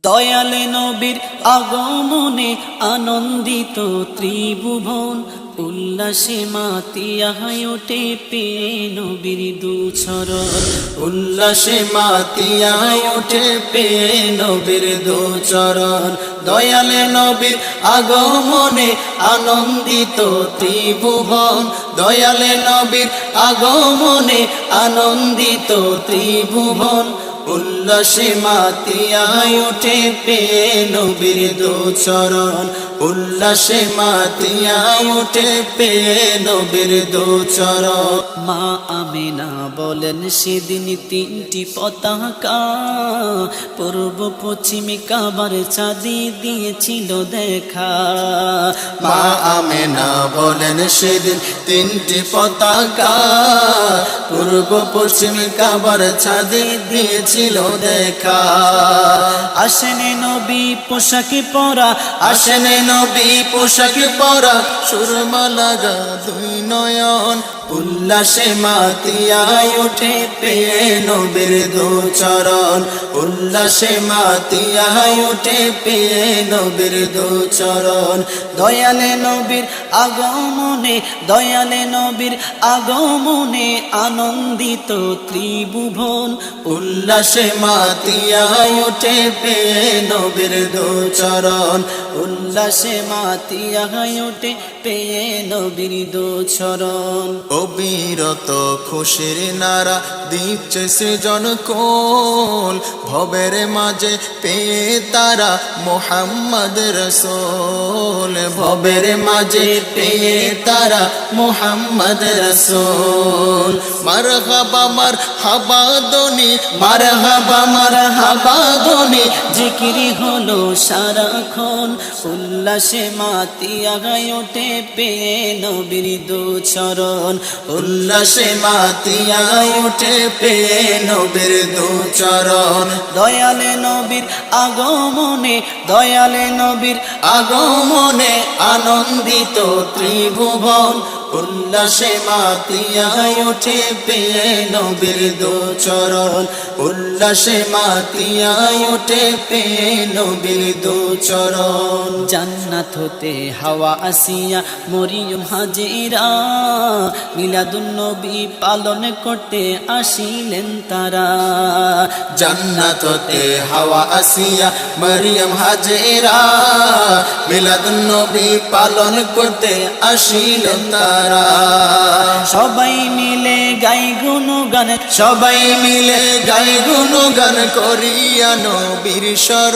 দয়ালে নবীর আগমনে আনন্দিত ত্রিভুবন, উল্লাসে মাতিয়া ওঠে পেয়ে নবীর দুচরণ। উল্লাসে মাতিয়া ওঠে পেয়ে নবীর দুচরণ। দয়ালে নবীর আগমনে আনন্দিত ত্রিভুবন, দয়ালে নবীর আগমনে আনন্দিত ত্রিভুবন। উল্লাসে মাতিয়া ওঠে পেয়ে নবীর দুচরণ, উল্লাসে মাতিয়া ওঠে পেয়ে নবীর দুচরণ। মা আমেনা বলেন সেদিন তিনটি পতাকা পূর্ব পশ্চিমে কাবার চাঁদি দিয়েছিল দেখা। মা আমেনা বলেন সেদিন তিনটি পতাকা পূর্ব পশ্চিমে কাবার চাঁদি দিয়েছিল দেখা। আসেনে নবী পোশাকে পরা, আসেনে নবী পোশাকে পরা, সুরমা লাগা দুই নয়ন। উল্লাসে মাতিয়া ওঠে পেয়ে নবীর দুচরণ, উল্লাসে মাতিয়া ওঠে পেয়ে নবীর দুচরণ। দয়ালে নবীর আগমনে, দয়ালে নবীর আগমনে আনন্দিত ত্রিভুবন, উল্লাসে মাতিয়া ওঠে পেয়ে নবীর দুচরণ, উল্লাসে মাতিয়া ওঠে পেয়ে নবীর দুচরণ। অবিরত খুশির নারা দিচ্ছে সৃজন কোল, ভবের মাঝে পেয়ে তারা মুহাম্মদ রসূল, ভবের মাঝে পেয়ে তারা মুহাম্মদ রসূল। মারহাবা মারহাবা ধ্বনি, মারহাবা মারহাবা ধ্বনি, জিকিরি হলো সারাক্ষণ, উল্লাসে মাতিয়া ওঠে পেয়ে নবীর দুচরণ, উল্লাসে মাতিয়া ওঠে পেয়ে নবীর দুচরণ। দয়ালে নবীর আগমনে, দয়ালে নবীর আগমনে আনন্দিত ত্রিভুবন, উল্লাসে মাতিয়া ওঠে পেয়ে নবীর দুচরণ, উল্লাসে মাতিয়া ওঠে পেয়ে নবীর দুচরণ। জান্নাত হতে হাওয়া আসিয়া মরিয়ম হাজেরা মিলাদুন নবী পালন করতে আসিলেন তারা। জান্নাত হতে হাওয়া আসিয়া মরিয়ম হাজেরা মিলাদুন নবী পালন করতে আসিলেন তারা। সবাই মিলে গাই গুণগান, সবাই মিলে গায় গুণগান করিয়া নবীর স্মরণ।